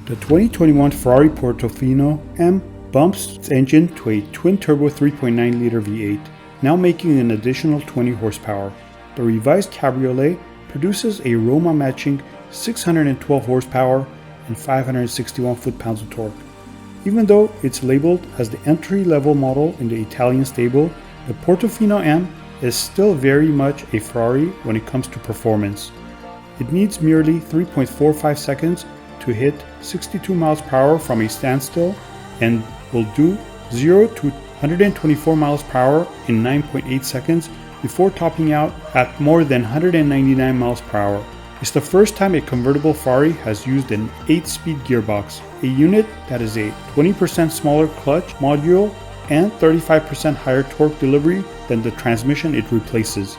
The 2021 Ferrari Portofino M bumps its engine to a twin-turbo 3.9-liter V8, now making an additional 20 horsepower. The revised cabriolet produces a Roma-matching 612 horsepower and 561 foot-pounds of torque. Even though it's labeled as the entry-level model in the Italian stable, the Portofino M is still very much a Ferrari when it comes to performance. It needs merely 3.45 seconds to hit 62 miles per hour from a standstill and will do 0 to 124 miles per hour in 9.8 seconds before topping out at more than 199 miles per hour. It's the first time a convertible Ferrari has used an 8-speed gearbox, a unit that is a 20% smaller clutch module and 35% higher torque delivery than the transmission it replaces.